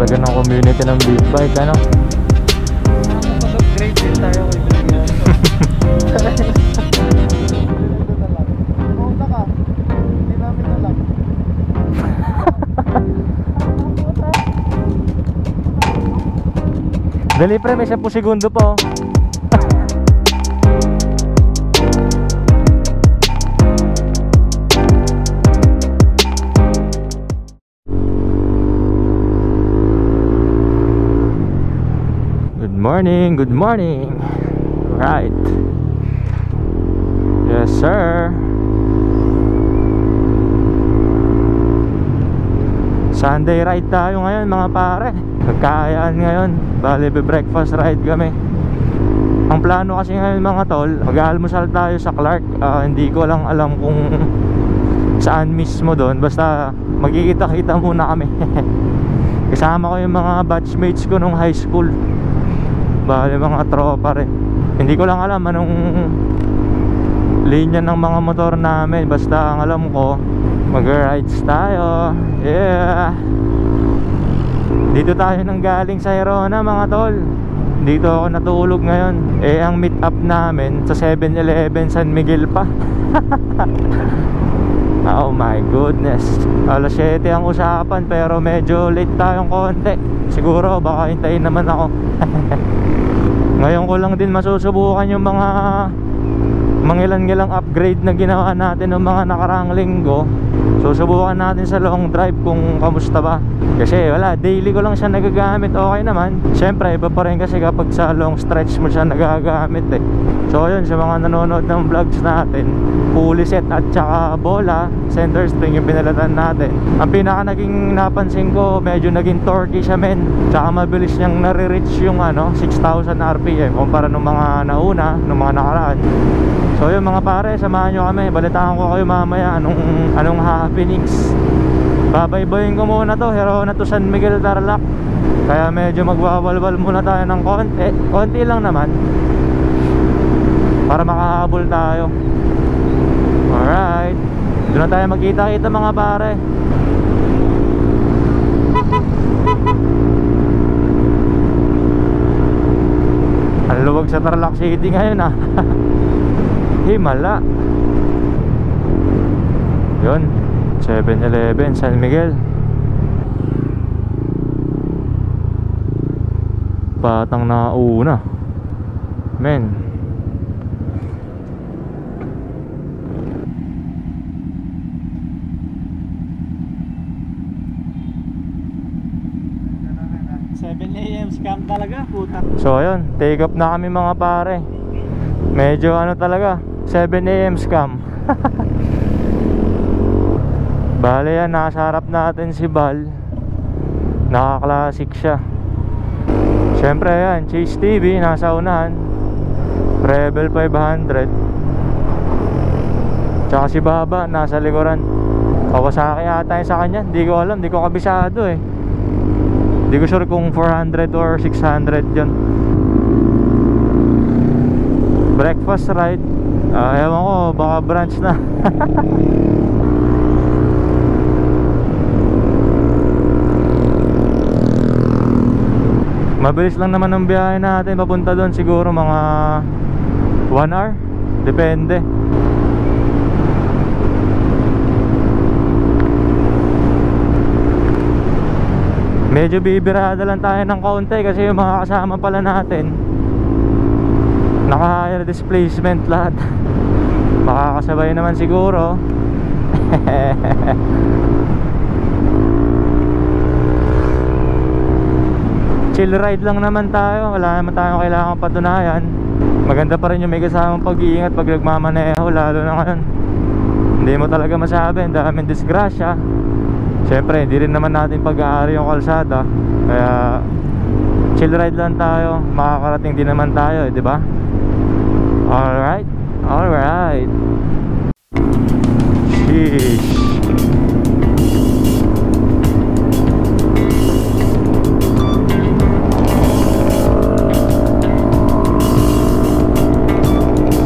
talaga ng community ng big bike, ano? Mag-upgrade din tayo kay Brian. Kung ka, hindi namin alam. Dali pre, may 10 segundo po. Good morning. Right. Yes, sir. Sunday ride tayo ngayon mga pare. Nagkaayaan ngayon. Bale, breakfast ride kami. Ang plano kasi ngayon mga tol, mag-almusal tayo sa Clark. Hindi ko lang alam kung saan mismo doon. Basta magkikita-kita muna kami. Kasama ko yung mga batchmates ko nung high school. Bale, mga tropa rin. Hindi ko lang alam anong linya ng mga motor namin. Basta ang alam ko, mag-rides tayo. Yeah. Dito tayo nang galing sa Herona mga tol. Dito ako natulog ngayon. Ang meet up namin sa 7-Eleven San Miguel pa. Oh my goodness. Alas 7 ang usapan, pero medyo late tayong konti. Siguro baka hintayin naman ako. Ngayon ko lang din masusubukan yung mga ilan-ilang upgrade na ginawa natin ng mga nakaraang linggo. Susubukan natin sa long drive kung kamusta ba. Kasi wala, daily ko lang siya nagagamit. Okay naman. Siyempre iba pa rin kasi kapag sa long stretch mo siya nagagamit eh. So yun, sa mga nanonood ng vlogs natin, pulley set at saka bola, center spring yung pinalatan natin. Ang pinaka naging napansin ko, medyo naging torquey siya men. Tsaka mabilis niyang nare-reach yung 6,000 RPM kumpara nung mga nauna, nung mga nakaraan. So yun mga pare, samahan nyo kami. Balitaan ko kayo mamaya anong happenings. Babaybayin ko muna to, Herona to San Miguel Tarlac. Kaya medyo magwawalwal muna tayo ng konti lang naman, para makahabol tayo. Alright, doon na tayo magkita-kita mga pare. Ang luwag sa Tarlac City ngayon ah. Himala. Yun, 7-Eleven San Miguel. Batang nauna men. Scam talaga, puta. So ayun, take off na kami mga pare. Medyo talaga, 7 AM scam. Bale yan, nasa harap natin si Bal. Naka-classic siya. Siyempre yan, Chase TV nasa unahan, Rebel 500. Tsaka si Baba nasa likuran. Kawasaki ata yung sa kanya. Hindi ko alam, hindi ko kabisado eh. Hindi ko sure kung 400 or 600 yun. Breakfast ride, ewan ko, baka branch na. Mabilis lang naman ang biyahe natin papunta doon. Siguro mga 1 hour, depende. Medyo bibirada lang tayo ng kaunti kasi yung mga kasama pala natin naka-higher displacement lahat. Makakasabay naman siguro. Chill ride lang naman tayo. Wala naman tayong kailangan patunayan. Maganda pa rin yung may kasamang pag-iingat pag nagmamaneho. Lalo na ngayon, hindi mo talaga masabi, ang daming disgrasya. Siyempre, hindi rin naman natin pag-aari yung kalsada. Kaya chill ride lang tayo. Makakarating din naman tayo, di ba? Alright, alright. Sheesh.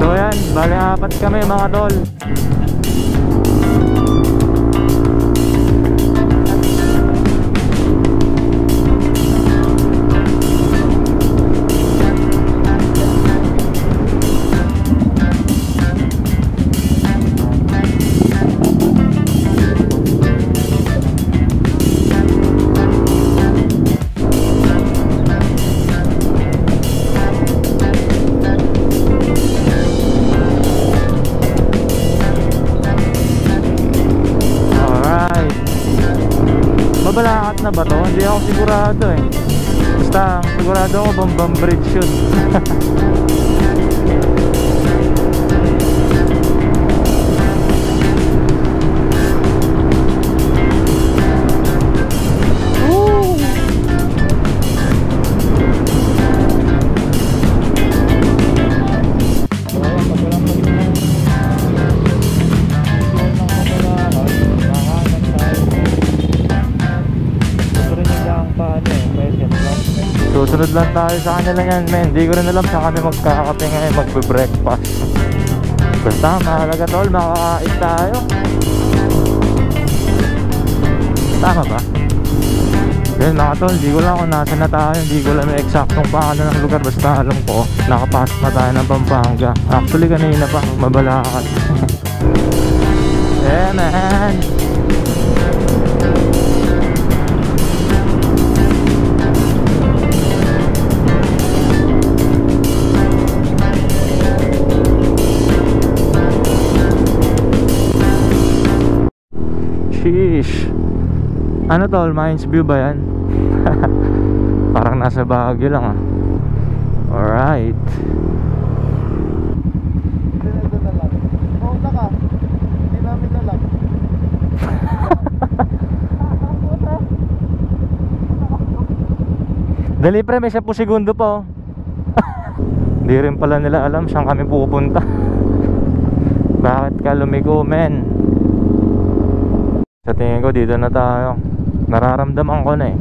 So yan, bali 4 kami mga tol. Mabalakat na ba to? Hindi ako sigurado eh. Basta sigurado ako Bambang Bridge yun. Susunod lang tayo sa kanila yan, men. Hindi ko rin alam saan kami magkakape ngayon, magbe-breakfast. Basta mahalaga tol, makakain tayo. Tama ba? Yun mga tol, hindi ko lang kung nasa na tayo. Hindi ko lang may eksaktong pangalan ng lugar. Basta alam ko, nakapasok na tayo ng Pampanga. Actually kanina pa, Mabalakat. Yeah man. Sheesh. Ano tol, Mines View ba yan? Parang nasa Baguio lang ah. Alright. Ito na lang. Mauna ka. Hindi namin na lang. Dali pre, may 10 segundo pa oh. Hindi rin pala nila alam saan kami pupunta. Bakit ka lumigo men? Sa tingin ko dito na tayo. Nararamdaman ko na eh.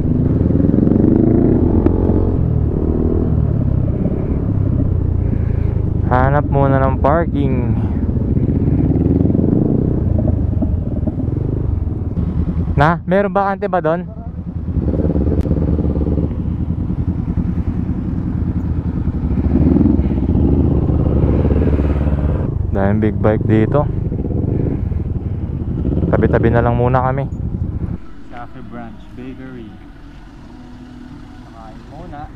Hanap muna ng parking. Na, meron ba kante ba doon? Daming big bike dito. Tabi-tabi na lang muna kami. Cafe Branch Bakery. Makain muna.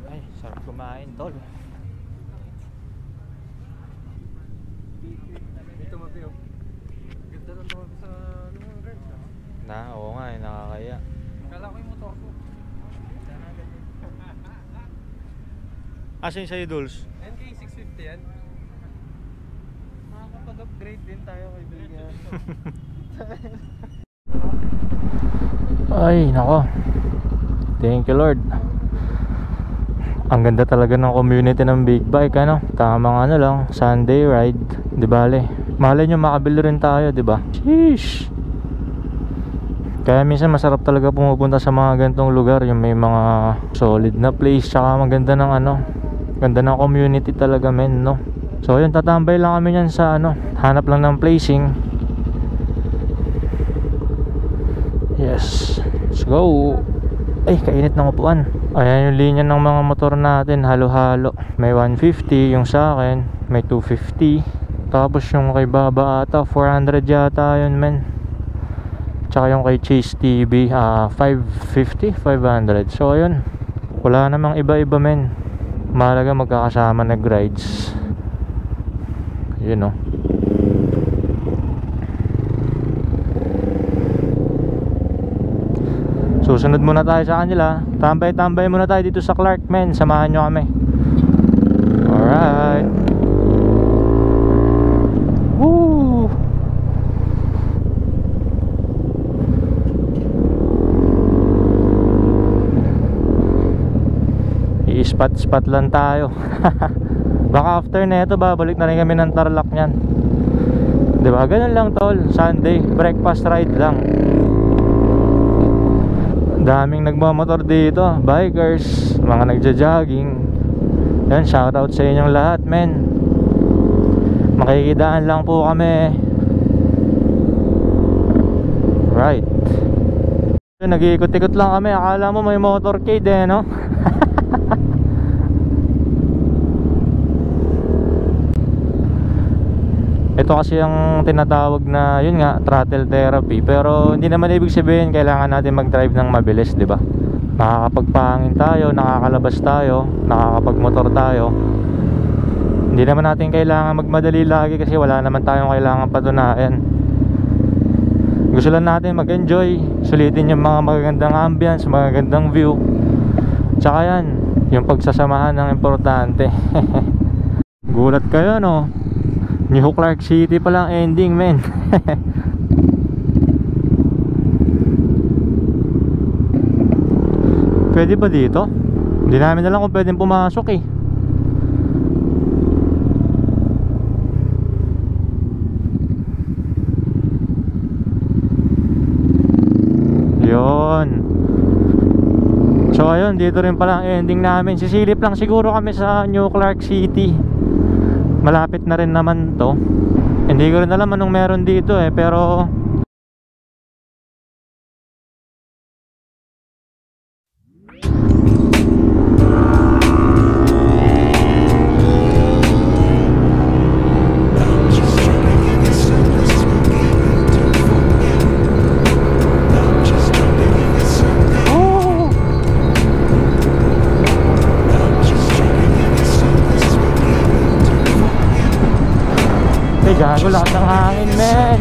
Ay, sarap kumain tol. Ito mapio. Ganda ng mga sa guards ha? Na, oo nga eh, nakakaya. Kala ko yung motor ko. Sana ganyan. Asan sa'yo Dulce? NK 650 yan. Makakapag-upgrade din tayo kay Bilyan. Ay, nako. Thank you Lord. Ang ganda talaga ng community ng big bike, ano? Tamang ano lang, Sunday ride, 'di bale. Malay nyo makabili rin tayo, 'di ba? Sheesh. Kaya minsan masarap talaga pumupunta sa mga ganitong lugar, yung may mga solid na place, tsaka maganda ng ano, ganda ng community talaga men, no? So yun, tatambay lang kami yan sa ano, hanap lang ng placing. Yes, let's go. Ay, kainit ng upuan. Ayan yung linya ng mga motor natin, halo-halo. May 150 yung sa akin, may 250. Tapos yung kay Baba ata 400 yata yun men. Tsaka yung kay Chase TV 550, 500. So ayun, wala namang iba-iba men. Mahalaga magkakasama nag-rides. Yun o. Susunod muna tayo sa kanila. Tambay-tambay muna tayo dito sa Clark men. Samahan nyo kami. Alright. Woo! I-spot-spot lang tayo. Baka after neto babalik na rin kami ng Tarlac nyan. Diba? Ganun lang tol. Sunday, breakfast ride lang. Daming nagmamotor dito, bikers, mga nagja-jogging. Yan, shoutout sa inyong lahat men. Makikidaan lang po kami. Right. Nag-iikot-ikot lang kami. Akala mo may motorcade eh, no? Ito kasi ang tinatawag na, yun nga, throttle therapy. Pero hindi naman ibig sabihin kailangan natin mag-drive ng mabilis, di ba? Nakakapagpahangin tayo, nakakalabas tayo, nakakapagmotor tayo. Hindi naman natin kailangan magmadali lagi kasi wala naman tayong kailangan patunayan. Gusto lang natin mag-enjoy, sulitin yung mga magagandang ambience, magagandang view. Tsaka yan, yung pagsasamahan ng importante. Gulat kayo, no? New Clark City pa lang ending, men. Pwede ba dito? Hindi namin alam kung pwedeng pumasok eh. Yun. So ayun, dito rin pala ang ending namin. Sisilip lang siguro kami sa New Clark City. Malapit na rin naman to. Hindi ko rin alam anong meron dito eh, pero gago, lakas ng hangin, men.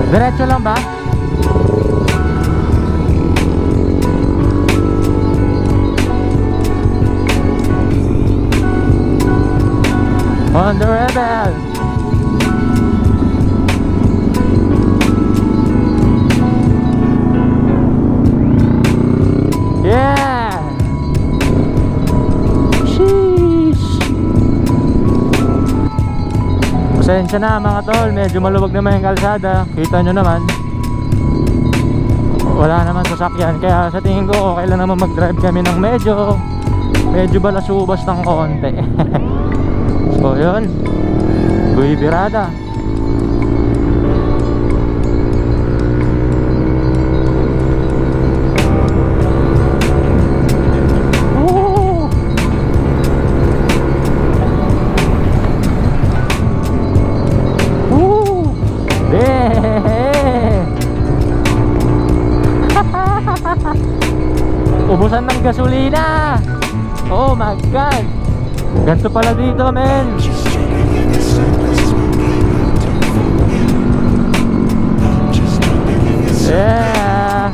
Diretso lang ba? On the Rebel. Yeah. Pasensya na mga tol, medyo maluwag naman yung kalsada. Kita nyo naman, wala naman sasakyan. Kaya sa tingin ko okay lang naman mag-drive kami ng medyo balasubas ng konti. So yun, Guy Birada. Ubusan ng gasolina. Oh my god, ganito pala dito, men. Yeah.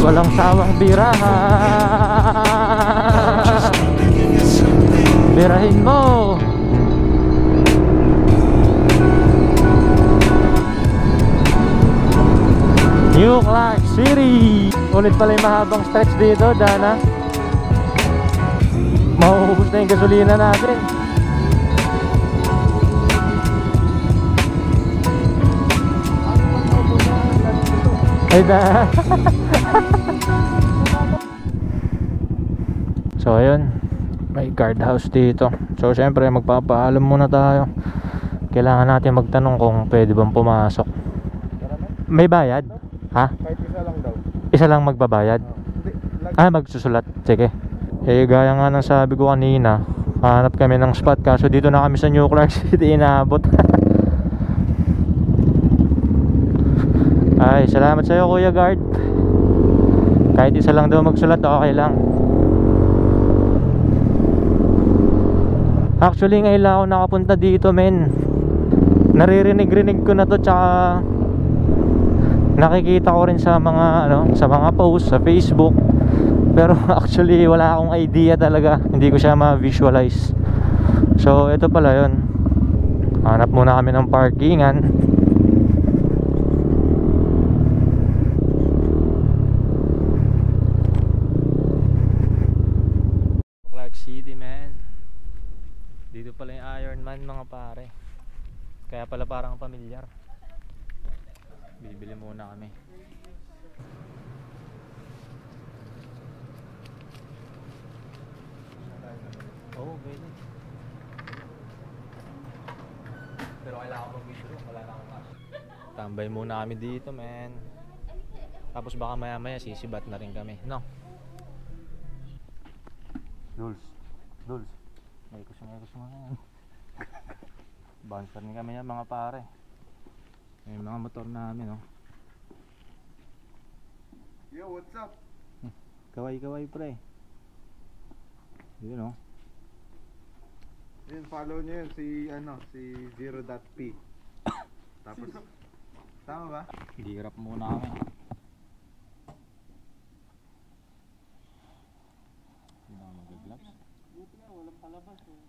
Walang sawang biraha. Birahin mo. New Clark City. Ulit pala yung mahabang stretch dito, Dana. Mauubos na yung gasolina natin. Ay da. So ayun, may guardhouse dito. So syempre magpapaalam muna tayo. Kailangan natin magtanong kung pwede bang pumasok. May bayad? Ha? Kahit isa lang daw. Isa lang magbabayad? Magsusulat. Sige. Gaya nga ng sabi ko kanina, hanap kami ng spot, kaso dito na kami sa New Clark City inaabot. Ay, salamat sa'yo, Kuya Guard. Kahit isa lang daw magsulat, okay lang. Actually, ngayon lang ako nakapunta dito, men. Naririnig-rinig ko na to, tsaka nakikita ko rin sa mga sa mga posts sa Facebook. Pero actually wala akong idea talaga, hindi ko siya ma-visualize. So ito pala yun. Hanap muna kami ng parkingan. Clark City, man. Dito pala yung Ironman, mga pare. Kaya pala parang pamilyar. Bibili muna kami. Oh, pwede. Pero kailangan pang withdraw, wala na akong cash. Tambay muna kami dito, man. Tapos baka maya maya sisibat na rin kami, no? Duls. May kusuma yan. Bounce rin kami yan mga pare. May mga motor namin, no? Yo, what's up? Kaway pre. Yun, no? Yun, follow nyo yun si Zero.p. Tapos, tama ba? Hirap muna kami. Hindi na mag-gloves. Buti nga, walang palabas eh.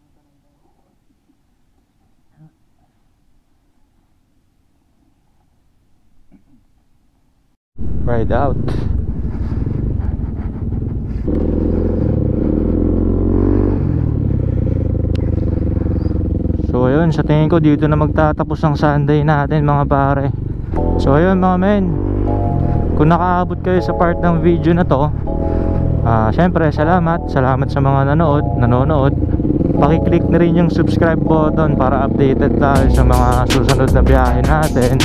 Ride out. So ayun, sa tingin ko dito na magtatapos ang Sunday natin mga pare. So ayun mga men, kung nakaabot kayo sa part ng video na to, syempre salamat sa mga nanonood. Paki-click na rin yung subscribe button para updated tayo sa mga susunod na biyahe natin,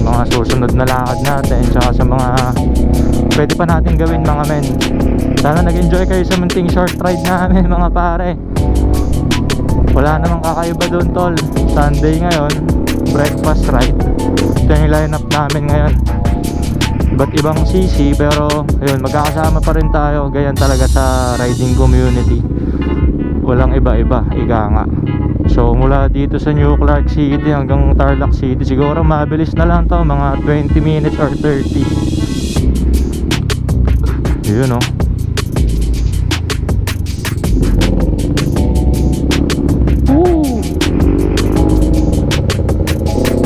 mga susunod na lakad natin, tsaka sa mga pwede pa natin gawin mga men. Sana nag-enjoy kayo sa munting short ride namin mga pare. Wala namang kakaiba doon tol. Sunday ngayon, breakfast ride. Ito yung lineup namin ngayon. Iba't ibang CC, pero ayun, magkakasama pa rin tayo. Ganyan talaga sa riding community. Walang iba-iba, ika nga. So mula dito sa New Clark City hanggang Tarlac City, siguro mabilis na lang to, mga 20 minutes or 30. Yun, no?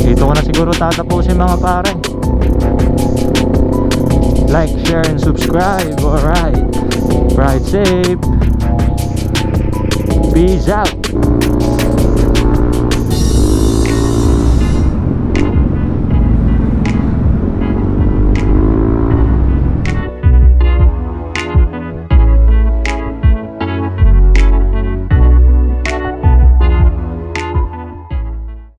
Dito ko na siguro tatapusin mga pare. Like, share, and subscribe. Alright, ride safe. Peace out.